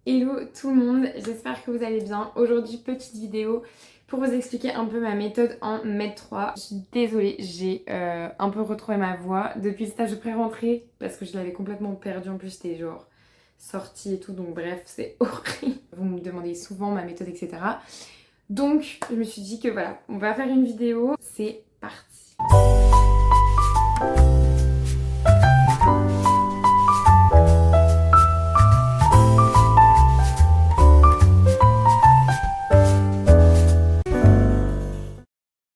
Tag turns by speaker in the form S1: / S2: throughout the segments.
S1: Hello tout le monde, j'espère que vous allez bien. Aujourd'hui, petite vidéo pour vous expliquer un peu ma méthode en MED 3. Je suis désolée, j'ai un peu retrouvé ma voix depuis le stage de pré-rentrée parce que je l'avais complètement perdue. En plus, j'étais genre sortie et tout, donc bref, c'est horrible. Vous me demandez souvent ma méthode, etc. Donc, je me suis dit que voilà, on va faire une vidéo. C'est parti.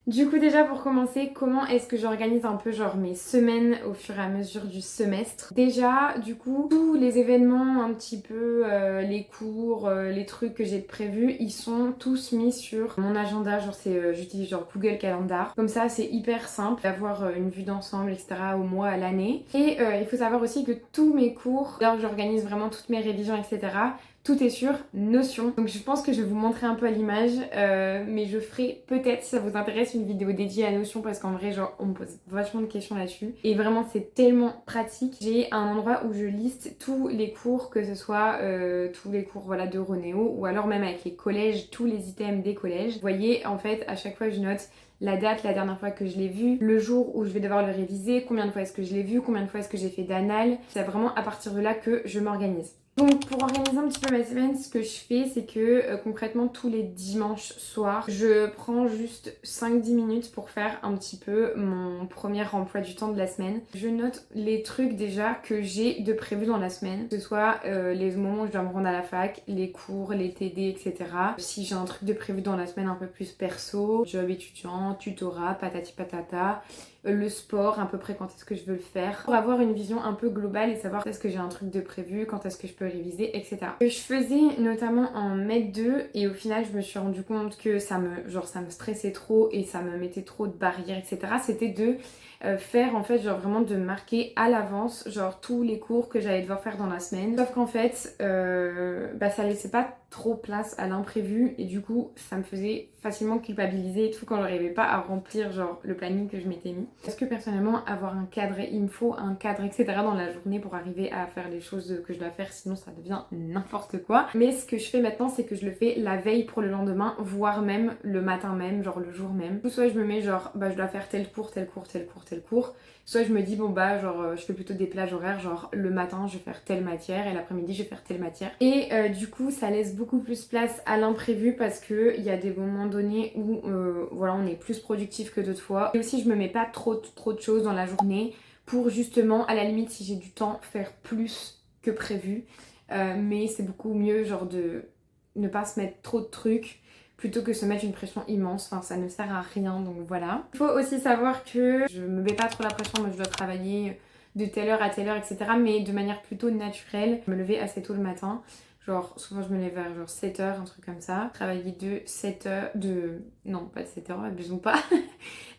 S1: Du coup déjà pour commencer, comment est-ce que j'organise un peu genre mes semaines au fur et à mesure du semestre? Déjà du coup tous les événements un petit peu, les cours, les trucs que j'ai prévus, ils sont tous mis sur mon agenda, genre c'est j'utilise genre Google Calendar. Comme ça c'est hyper simple d'avoir une vue d'ensemble etc. au mois, à l'année. Et il faut savoir aussi que tous mes cours, alors j'organise vraiment toutes mes révisions etc. Tout est sur Notion. Donc je pense que je vais vous montrer un peu à l'image, mais je ferai peut-être, si ça vous intéresse, une vidéo dédiée à Notion parce qu'en vrai, genre, on me pose vachement de questions là-dessus. Et vraiment, c'est tellement pratique. J'ai un endroit où je liste tous les cours, que ce soit tous les cours voilà, de Ronéo ou alors même avec les collèges, tous les items des collèges. Vous voyez, en fait, à chaque fois, je note la date, la dernière fois que je l'ai vu, le jour où je vais devoir le réviser, combien de fois est-ce que je l'ai vu, combien de fois est-ce que j'ai fait d'annales. C'est vraiment à partir de là que je m'organise. Donc pour organiser un petit peu ma semaine, ce que je fais, c'est que concrètement tous les dimanches soirs, je prends juste 5-10 minutes pour faire un petit peu mon premier emploi du temps de la semaine. Je note les trucs déjà que j'ai de prévu dans la semaine, que ce soit les moments où je dois me rendre à la fac, les cours, les TD, etc. Si j'ai un truc de prévu dans la semaine un peu plus perso, job étudiant, tutorat, patati patata, le sport, à peu près quand est-ce que je veux le faire, pour avoir une vision un peu globale et savoir quand est-ce que j'ai un truc de prévu, quand est-ce que je peux réviser, etc. Ce que je faisais notamment en MED 2 et au final je me suis rendu compte que ça me stressait trop et ça me mettait trop de barrières, etc. C'était de faire en fait genre vraiment de marquer à l'avance genre tous les cours que j'allais devoir faire dans la semaine. Sauf qu'en fait ça laissait pas trop place à l'imprévu et du coup ça me faisait facilement culpabiliser et tout quand j'arrivais pas à remplir genre le planning que je m'étais mis. Parce que personnellement avoir un cadre, il me faut un cadre etc dans la journée pour arriver à faire les choses que je dois faire, sinon ça devient n'importe quoi. Mais ce que je fais maintenant c'est que je le fais la veille pour le lendemain, voire même le matin même, genre le jour même. Soit je me mets genre je dois faire tel cours, tel cours, tel cours, tel cours. Soit je me dis je fais plutôt des plages horaires, genre le matin je vais faire telle matière et l'après-midi je vais faire telle matière. Et du coup ça laisse beaucoup plus place à l'imprévu parce que il y a des moments donnés où on est plus productif que d'autres fois. Et aussi je me mets pas trop de choses dans la journée pour justement à la limite si j'ai du temps faire plus que prévu. Mais c'est beaucoup mieux genre de ne pas se mettre trop de trucs plutôt que se mettre une pression immense, enfin ça ne sert à rien donc voilà. Il faut aussi savoir que je me mets pas trop la pression, moi je dois travailler de telle heure à telle heure etc. mais de manière plutôt naturelle, me lever assez tôt le matin, genre souvent je me lève vers genre 7h, un truc comme ça, travailler de 7h, non pas de 7h, abusons pas,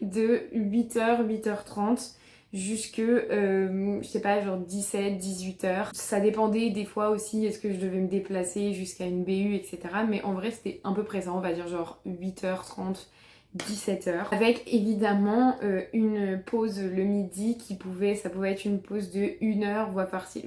S1: de 8h, 8h30 jusque, je sais pas, genre 17, 18h. Ça dépendait des fois aussi, est-ce que je devais me déplacer jusqu'à une BU, etc. Mais en vrai, c'était à peu près ça, on va dire genre 8h30, 17h. Avec évidemment une pause le midi ça pouvait être une pause de 1 heure,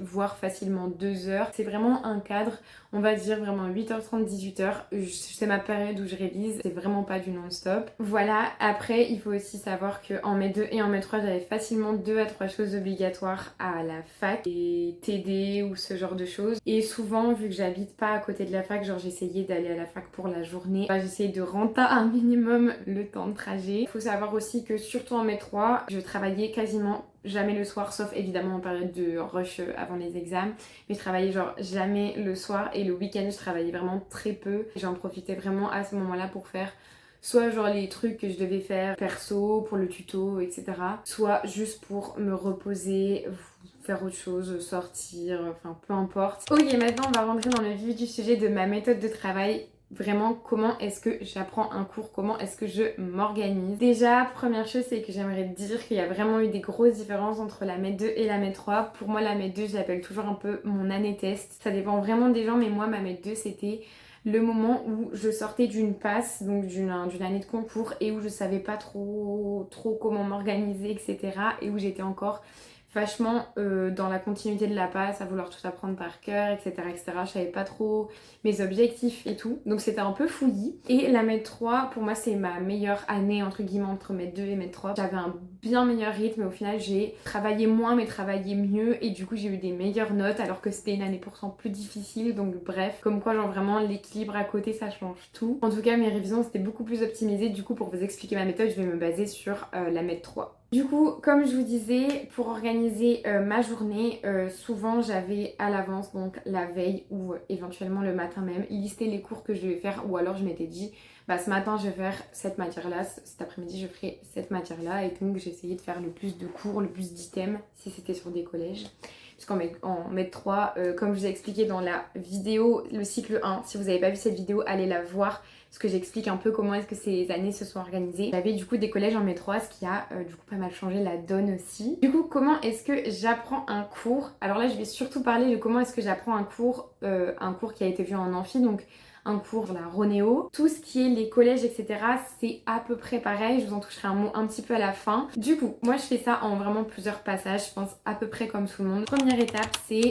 S1: voire facilement 2 heures. C'est vraiment un cadre, on va dire vraiment 8h30, 18h. C'est ma période où je révise, c'est vraiment pas du non-stop. Voilà, après il faut aussi savoir qu'en MED 2 et en MED 3, j'avais facilement 2 à 3 choses obligatoires à la fac, et TD ou ce genre de choses. Et souvent, vu que j'habite pas à côté de la fac, genre j'essayais d'aller à la fac pour la journée. J'essayais de renta un minimum le temps de trajet. Il faut savoir aussi que surtout en MED 3, je travaillais quasiment jamais le soir, sauf évidemment en période de rush avant les examens, mais je travaillais genre jamais le soir et le week-end je travaillais vraiment très peu. J'en profitais vraiment à ce moment-là pour faire soit genre les trucs que je devais faire perso pour le tuto etc, soit juste pour me reposer, faire autre chose, sortir, enfin peu importe. Ok, maintenant on va rentrer dans le vif du sujet de ma méthode de travail. Vraiment, comment est-ce que j'apprends un cours, comment est-ce que je m'organise. Déjà, première chose, c'est que j'aimerais dire qu'il y a vraiment eu des grosses différences entre la MED 2 et la MED 3. Pour moi, la MED 2, je l'appelle toujours un peu mon année test. Ça dépend vraiment des gens, mais moi, ma MED 2, c'était le moment où je sortais d'une passe, donc d'une année de concours, et où je savais pas trop comment m'organiser, etc. Et où j'étais encore vachement dans la continuité de la passe, à vouloir tout apprendre par cœur, etc. etc. Je savais pas trop mes objectifs et tout. Donc c'était un peu fouillis. Et la MED 3, pour moi, c'est ma meilleure année, entre guillemets, entre MED 2 et MED 3. J'avais un bien meilleur rythme. Au final, j'ai travaillé moins, mais travaillé mieux. Et du coup, j'ai eu des meilleures notes, alors que c'était une année pourtant plus difficile. Donc bref, comme quoi, genre vraiment, l'équilibre à côté, ça change tout. En tout cas, mes révisions, c'était beaucoup plus optimisé. Du coup, pour vous expliquer ma méthode, je vais me baser sur la MED 3. Du coup, comme je vous disais, pour organiser ma journée, souvent j'avais à l'avance, donc la veille ou éventuellement le matin même, listé les cours que je devais faire, ou alors je m'étais dit, bah ce matin je vais faire cette matière-là, cet après-midi je ferai cette matière-là, et donc j'essayais de faire le plus de cours, le plus d'items, si c'était sur des collèges. Puisqu'en MED 3, comme je vous ai expliqué dans la vidéo, le cycle 1, si vous n'avez pas vu cette vidéo, allez la voir. Parce que j'explique un peu comment est-ce que ces années se sont organisées. J'avais du coup des collèges en MED 3, ce qui a du coup pas mal changé la donne aussi. Du coup, comment est-ce que j'apprends un cours? Alors là, je vais surtout parler de comment est-ce que j'apprends un cours qui a été vu en amphi, donc un cours sur la Ronéo. Tout ce qui est les collèges, etc., c'est à peu près pareil. Je vous en toucherai un mot un petit peu à la fin. Du coup, moi je fais ça en vraiment plusieurs passages, je pense à peu près comme tout le monde. Première étape, c'est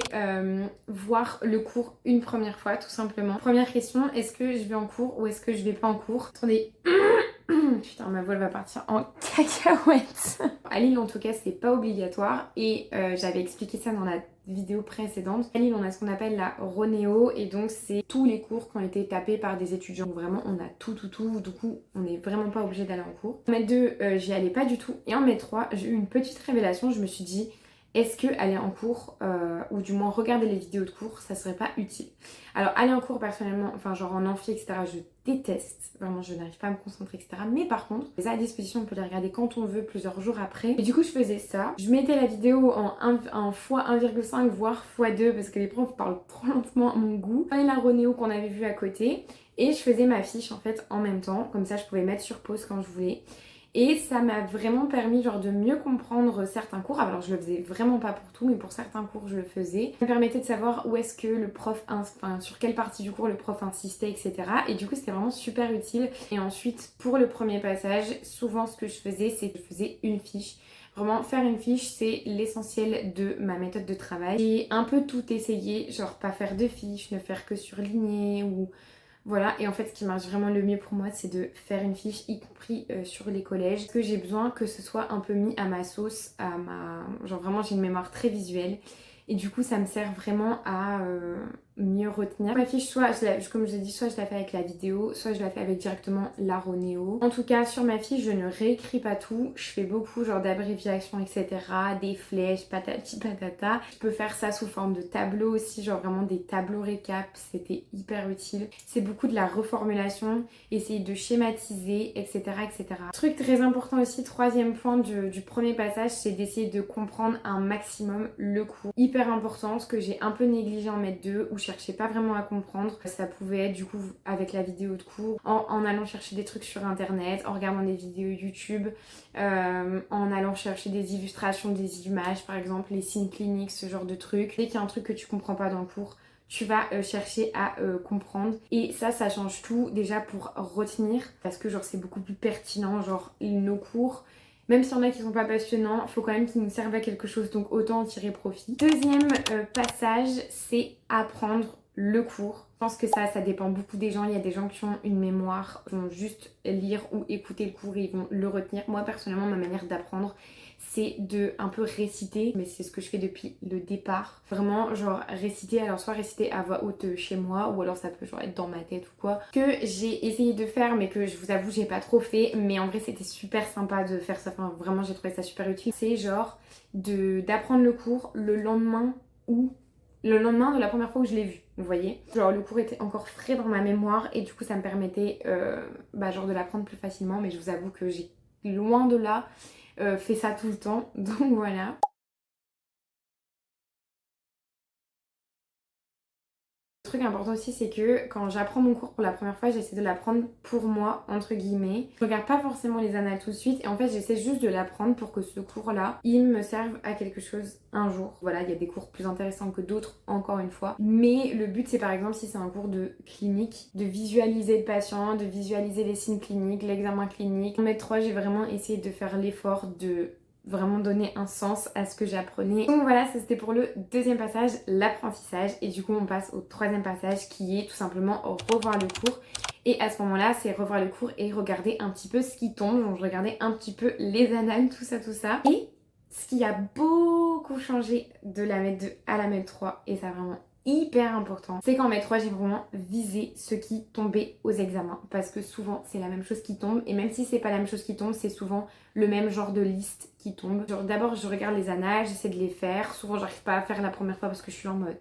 S1: voir le cours une première fois, tout simplement. Première question, est-ce que je vais en cours ou est-ce que je vais pas en cours? Attendez. Putain, ma voix va partir en cacahuète. À Lille, en tout cas, c'est pas obligatoire et j'avais expliqué ça dans la vidéo précédente. À Lille, on a ce qu'on appelle la Ronéo et donc c'est tous les cours qui ont été tapés par des étudiants. Donc vraiment, on a tout. Du coup, on n'est vraiment pas obligé d'aller en cours. En MED 2, j'y allais pas du tout. Et en MED 3, j'ai eu une petite révélation. Je me suis dit, est-ce que aller en cours, ou du moins regarder les vidéos de cours, ça serait pas utile? Alors aller en cours personnellement, enfin genre en amphi, etc., je déteste. Vraiment, je n'arrive pas à me concentrer, etc. Mais par contre, les à disposition, on peut les regarder quand on veut, plusieurs jours après. Et du coup, je faisais ça. Je mettais la vidéo en fois 1,5 voire x2 parce que les profs parlent trop lentement à mon goût. Et la Ronéo qu'on avait vue à côté. Et je faisais ma fiche en fait en même temps. Comme ça, je pouvais mettre sur pause quand je voulais. Et ça m'a vraiment permis genre de mieux comprendre certains cours. Alors je le faisais vraiment pas pour tout, mais pour certains cours je le faisais. Ça me permettait de savoir où est-ce que le prof, enfin sur quelle partie du cours le prof insistait, etc. Et du coup c'était vraiment super utile. Et ensuite pour le premier passage, souvent ce que je faisais, c'est que je faisais une fiche. Vraiment, faire une fiche, c'est l'essentiel de ma méthode de travail. J'ai un peu tout essayé, genre pas faire de fiches, ne faire que surligner ou voilà, et en fait ce qui marche vraiment le mieux pour moi c'est de faire une fiche, y compris sur les collèges, parce que j'ai besoin que ce soit un peu mis à ma sauce, à ma... Genre vraiment j'ai une mémoire très visuelle, et du coup ça me sert vraiment à mieux retenir. Ma fiche, soit, comme je l'ai dit, soit je la fais avec la vidéo, soit je la fais avec directement la Ronéo. En tout cas sur ma fiche je ne réécris pas tout, je fais beaucoup genre d'abréviations, etc., des flèches, patati patata. Je peux faire ça sous forme de tableau aussi, genre vraiment des tableaux récap, c'était hyper utile. C'est beaucoup de la reformulation, essayer de schématiser, etc., etc. Truc très important aussi, troisième point du premier passage, c'est d'essayer de comprendre un maximum le cours. Hyper important, ce que j'ai un peu négligé en MED 2, où je cherchais pas vraiment à comprendre. Ça pouvait être du coup avec la vidéo de cours, en allant chercher des trucs sur internet, en regardant des vidéos YouTube, en allant chercher des illustrations, des images par exemple, les signes cliniques, ce genre de trucs. Dès qu'il y a un truc que tu comprends pas dans le cours, tu vas chercher à comprendre, et ça change tout déjà pour retenir, parce que genre c'est beaucoup plus pertinent, genre nos cours, même s'il y en a qui sont pas passionnants, faut quand même qu'ils nous servent à quelque chose, donc autant en tirer profit. Deuxième passage, c'est apprendre le cours. Je pense que ça dépend beaucoup des gens. Il y a des gens qui ont une mémoire, qui vont juste lire ou écouter le cours et ils vont le retenir. Moi personnellement, ma manière d'apprendre, c'est de un peu réciter, mais c'est ce que je fais depuis le départ. Vraiment genre réciter, alors soit réciter à voix haute chez moi, ou alors ça peut genre être dans ma tête ou quoi. Que j'ai essayé de faire, mais que je vous avoue j'ai pas trop fait, mais en vrai c'était super sympa de faire ça, enfin vraiment j'ai trouvé ça super utile. C'est genre d'apprendre le cours le lendemain ou le lendemain de la première fois où je l'ai vu, vous voyez. Genre le cours était encore frais dans ma mémoire et du coup ça me permettait genre de l'apprendre plus facilement, mais je vous avoue que j'ai loin de là fait ça tout le temps, donc voilà. Le truc important aussi, c'est que quand j'apprends mon cours pour la première fois, j'essaie de l'apprendre pour moi, entre guillemets. Je regarde pas forcément les annales tout de suite, et en fait j'essaie juste de l'apprendre pour que ce cours-là, il me serve à quelque chose un jour. Voilà, il y a des cours plus intéressants que d'autres, encore une fois. Mais le but, c'est par exemple, si c'est un cours de clinique, de visualiser le patient, de visualiser les signes cliniques, l'examen clinique. En MED 3, j'ai vraiment essayé de faire l'effort de vraiment donner un sens à ce que j'apprenais. Donc voilà, ça c'était pour le deuxième passage, l'apprentissage. Et du coup on passe au troisième passage qui est tout simplement revoir le cours. Et à ce moment-là, c'est revoir le cours et regarder un petit peu ce qui tombe. Donc je regardais un petit peu les annales, tout ça, tout ça. Et ce qui a beaucoup changé de la MET 2 à la MET 3, et ça vraiment hyper important, c'est qu'en MET 3 j'ai vraiment visé ce qui tombait aux examens, parce que souvent c'est la même chose qui tombe, et même si c'est pas la même chose qui tombe, c'est souvent le même genre de liste qui tombe. Genre d'abord je regarde les annales, j'essaie de les faire, souvent j'arrive pas à faire la première fois parce que je suis en mode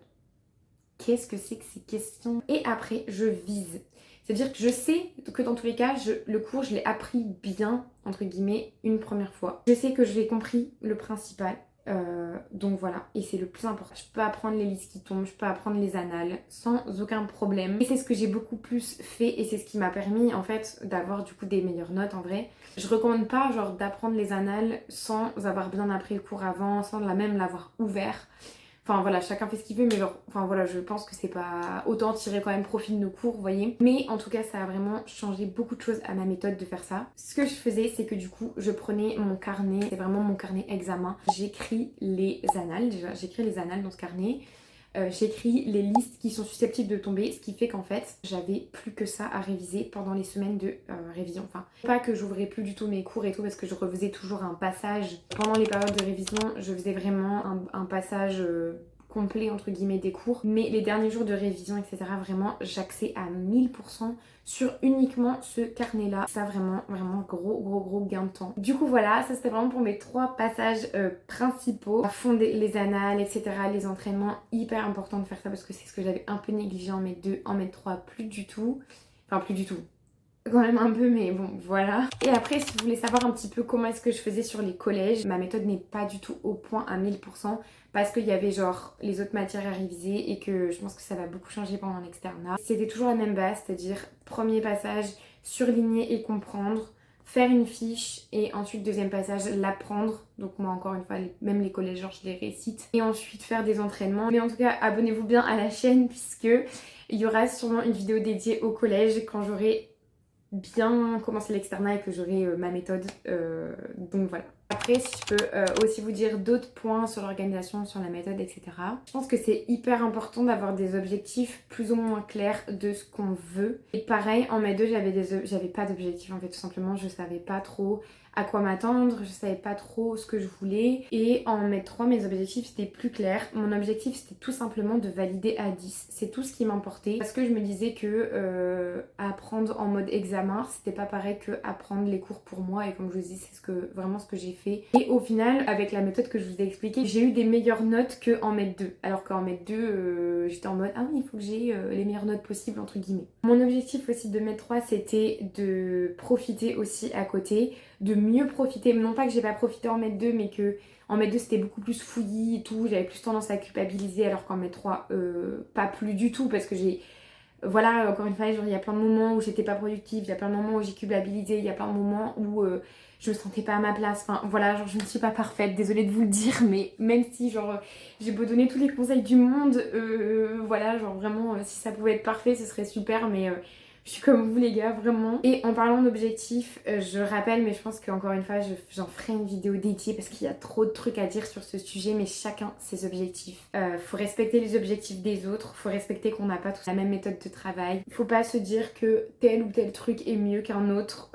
S1: qu'est-ce que c'est que ces questions, et après je vise. C'est-à-dire que je sais que dans tous les cas, le cours, je l'ai appris bien, entre guillemets, une première fois. Je sais que je l'ai compris, le principal. Donc voilà, et c'est le plus important. Je peux apprendre les listes qui tombent, je peux apprendre les annales sans aucun problème. Et c'est ce que j'ai beaucoup plus fait et c'est ce qui m'a permis en fait d'avoir du coup des meilleures notes en vrai. Je recommande pas genre d'apprendre les annales sans avoir bien appris le cours avant, sans même l'avoir ouvert. Enfin voilà, chacun fait ce qu'il veut, mais genre, enfin voilà, je pense que c'est pas autant tirer quand même profit de nos cours, vous voyez. Mais en tout cas, ça a vraiment changé beaucoup de choses à ma méthode de faire ça. Ce que je faisais, c'est que du coup, je prenais mon carnet, c'est vraiment mon carnet examen. J'écris les annales, déjà, j'écris les annales dans ce carnet. J'écris les listes qui sont susceptibles de tomber, ce qui fait qu'en fait j'avais plus que ça à réviser pendant les semaines de révision. Enfin, pas que j'ouvrais plus du tout mes cours et tout parce que je refaisais toujours un passage. Pendant les périodes de révision, je faisais vraiment un passage complet entre guillemets des cours. Mais les derniers jours de révision, etc., vraiment j'axais à 1000% sur uniquement ce carnet là. Ça vraiment gros gain de temps. Du coup voilà, ça c'était vraiment pour mes 3 passages principaux. À fonder les annales, etc., les entraînements, hyper important de faire ça parce que c'est ce que j'avais un peu négligé en MET 2, en MET 3 plus du tout. Enfin plus du tout, quand même un peu, mais bon voilà. Et après, si vous voulez savoir un petit peu comment est-ce que je faisais sur les collèges, ma méthode n'est pas du tout au point à 1000% parce qu'il y avait genre les autres matières à réviser et que je pense que ça va beaucoup changer pendant l'externat. C'était toujours la même base, c'est-à-dire premier passage, surligner et comprendre, faire une fiche et ensuite deuxième passage, l'apprendre. Donc moi encore une fois, même les collèges, genre je les récite. Et ensuite faire des entraînements. Mais en tout cas, abonnez-vous bien à la chaîne puisque il y aura sûrement une vidéo dédiée au collège quand j'aurai bien commencer l'externat et que j'aurai ma méthode. Donc voilà. Après, si je peux aussi vous dire d'autres points sur l'organisation, sur la méthode, etc. Je pense que c'est hyper important d'avoir des objectifs plus ou moins clairs de ce qu'on veut. Et pareil, en MET 2, j'avais pas d'objectif en fait, tout simplement. Je savais pas trop à quoi m'attendre, je savais pas trop ce que je voulais. Et en MET 3, mes objectifs c'était plus clair. Mon objectif c'était tout simplement de valider à 10. C'est tout ce qui m'importait parce que je me disais que apprendre en mode examen c'était pas pareil que apprendre les cours pour moi. Et comme je vous dis, c'est vraiment ce que j'ai fait. Et au final, avec la méthode que je vous ai expliquée, j'ai eu des meilleures notes qu'en MET 2. Alors qu'en MET 2, j'étais en mode ah oui, il faut que j'ai les meilleures notes possibles entre guillemets. Mon objectif aussi de MET 3 c'était de profiter aussi à côté, de mieux profiter, non pas que j'ai pas profité en MET 2 mais que en MET 2 c'était beaucoup plus fouillis et tout, j'avais plus tendance à culpabiliser alors qu'en MET 3 pas plus du tout parce que j'ai voilà, encore une fois, genre, il y a plein de moments où j'étais pas productive, il y a plein de moments où j'ai culpabilisé, il y a plein de moments où je me sentais pas à ma place. Enfin voilà, genre je ne suis pas parfaite, désolée de vous le dire, mais même si genre j'ai beau donner tous les conseils du monde, voilà, genre vraiment si ça pouvait être parfait ce serait super, mais je suis comme vous les gars, vraiment. Et en parlant d'objectifs, je rappelle, mais je pense qu'encore une fois, j'en ferai une vidéo dédiée parce qu'il y a trop de trucs à dire sur ce sujet, mais chacun ses objectifs. Faut respecter les objectifs des autres, faut respecter qu'on n'a pas tous la même méthode de travail. Faut pas se dire que tel ou tel truc est mieux qu'un autre.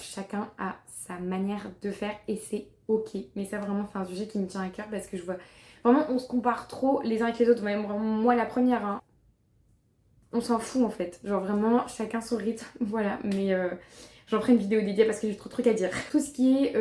S1: Chacun a sa manière de faire et c'est ok. Mais ça vraiment, c'est un sujet qui me tient à cœur parce que je vois vraiment, on se compare trop les uns avec les autres. Même moi la première, hein. On s'en fout en fait, genre vraiment chacun son rythme, voilà, mais j'en ferai une vidéo dédiée parce que j'ai trop de trucs à dire. Tout ce qui est,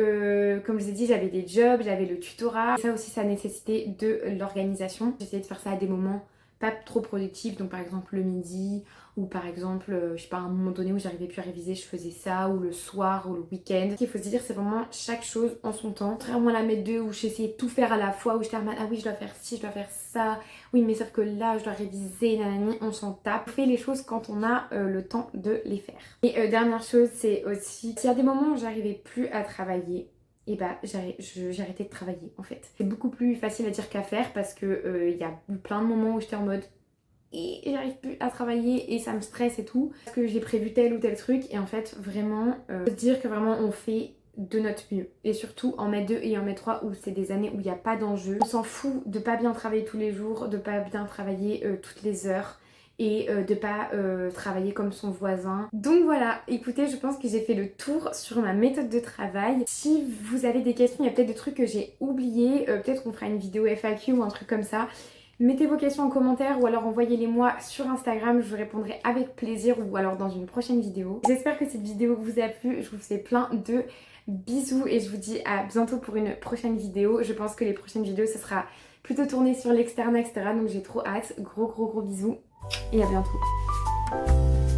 S1: comme je vous ai dit, j'avais des jobs, j'avais le tutorat, ça aussi ça nécessitait de l'organisation. J'essayais de faire ça à des moments pas trop productifs, donc par exemple le midi, ou par exemple, je sais pas, à un moment donné où j'arrivais plus à réviser, je faisais ça, ou le soir, ou le week-end. Ce qu'il faut se dire, c'est vraiment chaque chose en son temps. Contrairement à la MET 2 où j'essayais de tout faire à la fois, où j'étais en mode, ah oui, je dois faire ci, je dois faire ça, oui, mais sauf que là, je dois réviser, nanani, on s'en tape. On fait les choses quand on a le temps de les faire. Et dernière chose, c'est aussi, s'il y a des moments où j'arrivais plus à travailler, et bah j'ai arrêté de travailler en fait. C'est beaucoup plus facile à dire qu'à faire parce que il y a eu plein de moments où j'étais en mode et j'arrive plus à travailler et ça me stresse et tout parce que j'ai prévu tel ou tel truc et en fait vraiment se dire que vraiment on fait de notre mieux. Et surtout en mai 2 et en mai 3 où c'est des années où il n'y a pas d'enjeu. On s'en fout de pas bien travailler tous les jours, de pas bien travailler toutes les heures et de pas travailler comme son voisin. Donc voilà, écoutez, je pense que j'ai fait le tour sur ma méthode de travail. Si vous avez des questions, il y a peut-être des trucs que j'ai oubliés, peut-être qu'on fera une vidéo FAQ ou un truc comme ça. Mettez vos questions en commentaire ou alors envoyez-les moi sur Instagram, je vous répondrai avec plaisir ou alors dans une prochaine vidéo. J'espère que cette vidéo vous a plu, je vous fais plein de bisous et je vous dis à bientôt pour une prochaine vidéo. Je pense que les prochaines vidéos ce sera plutôt tourné sur l'externe, etc. Donc j'ai trop hâte. Gros bisous et à bientôt.